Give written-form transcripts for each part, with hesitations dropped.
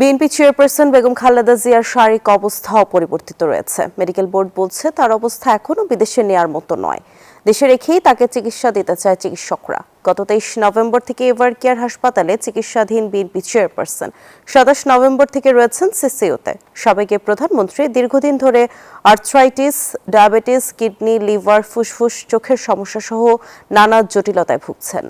BNP chairperson Begum Khaleda জিয়ার শারীরিক অবস্থা অপরিবর্তিত রয়েছে। মেডিকেল বোর্ড বলছে তার অবস্থা এখনো বিদেশে নেয়ার মতো নয়। দেশে রেখেই তাকে চিকিৎসা দিতে চায় চিকিৎসকরা। গত 23 নভেম্বর থেকে এভার কেয়ার হাসপাতালে চিকিৎসাধীন বিএনপি চেয়ারপারসন 27 নভেম্বর থেকে রয়েছেন সিসিইউতে। সাবেক প্রধানমন্ত্রী দীর্ঘদিন ধরে আর্থ্রাইটিস, ডায়াবেটিস, কিডনি, লিভার, ফুসফুস, চোখের সমস্যা সহ নানা জটিলতায় ভুগছেন।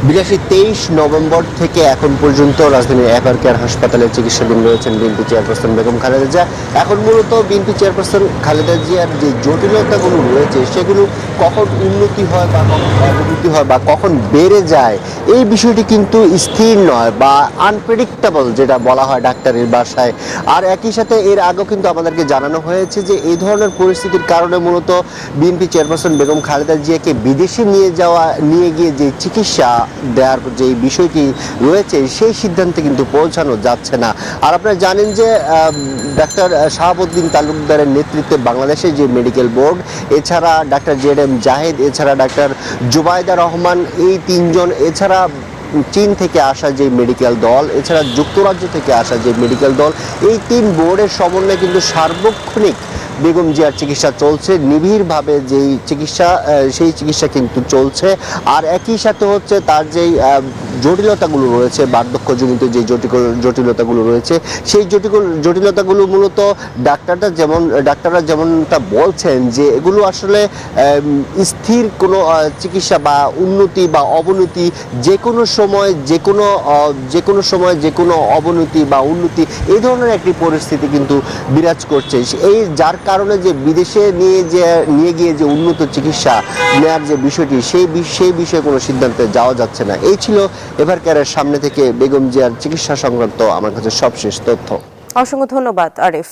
বিদেশি 23 নভেম্বর থেকে এখন পর্যন্ত রাজধানীর এভার কেয়ার হাসপাতালে চিকিৎসাধীন রয়েছেন বিএনপি চেয়ারপারসন বেগম খালেদা জিয়া। এখন মূলত বিএনপি চেয়ারপারসন খালেদা জিয়ার যে জটিলতাগুলো রয়েছে সেগুলো কখন উন্নতি হয় বা কখন অবনতি হয় বা কখন বেড়ে যায় এই বিষয়টি কিন্তু স্থির নয় বা আনপ্রেডিক্টেবল, যেটা বলা হয় ডাক্তারের ভাষায়। আর একই সাথে এর আগেও কিন্তু আমাদেরকে জানানো হয়েছে যে এই ধরনের পরিস্থিতির কারণে মূলত বিএনপি চেয়ারপারসন বেগম খালেদা জিয়াকে বিদেশে নিয়ে গিয়ে যে চিকিৎসা দেওয়ার যে বিষয়টি রয়েছে সেই সিদ্ধান্তে কিন্তু পৌঁছানো যাচ্ছে না। আর আপনারা জানেন যে ডাক্তার শাহাবুদ্দিন তালুকদারের নেতৃত্বে বাংলাদেশের যে মেডিকেল বোর্ড, এছাড়া ডাক্তার জেড.এম. জাহিদ, এছাড়া ডাক্তার জুবাইদা রহমান, এই তিনজন, এছাড়া চীন থেকে আসা যে মেডিকেল দল, এছাড়া যুক্তরাজ্য থেকে আসা যে মেডিকেল দল, এই তিন বোর্ডের সমন্বয়ে কিন্তু সার্বক্ষণিক বেগম জিয়ার চিকিৎসা চলছে। নিবিড়ভাবে যেই চিকিৎসা সেই চিকিৎসা কিন্তু চলছে। আর একই সাথে হচ্ছে তার যেই জটিলতাগুলো রয়েছে, বার্ধক্যজনিত যে জটিলতাগুলো রয়েছে, সেই জটিলতাগুলো মূলত ডাক্তাররা যেমনটা বলছেন যে এগুলো আসলে স্থির কোনো চিকিৎসা বা উন্নতি বা অবনতি যে কোনো সময় যে কোনো অবনতি বা উন্নতি এই ধরনের একটি পরিস্থিতি কিন্তু বিরাজ করছে। এই যার কারণে যে বিদেশে নিয়ে গিয়ে যে উন্নত চিকিৎসা নেওয়ার যে বিষয়টি সেই বিষয়ে কোনো সিদ্ধান্তে যাওয়া যাচ্ছে না। এই ছিল এভার কেয়ারের সামনে থেকে বেগম জিয়ার চিকিৎসা সংক্রান্ত আমার কাছে সবশেষ তথ্য। অসংখ্য ধন্যবাদ আরিফ।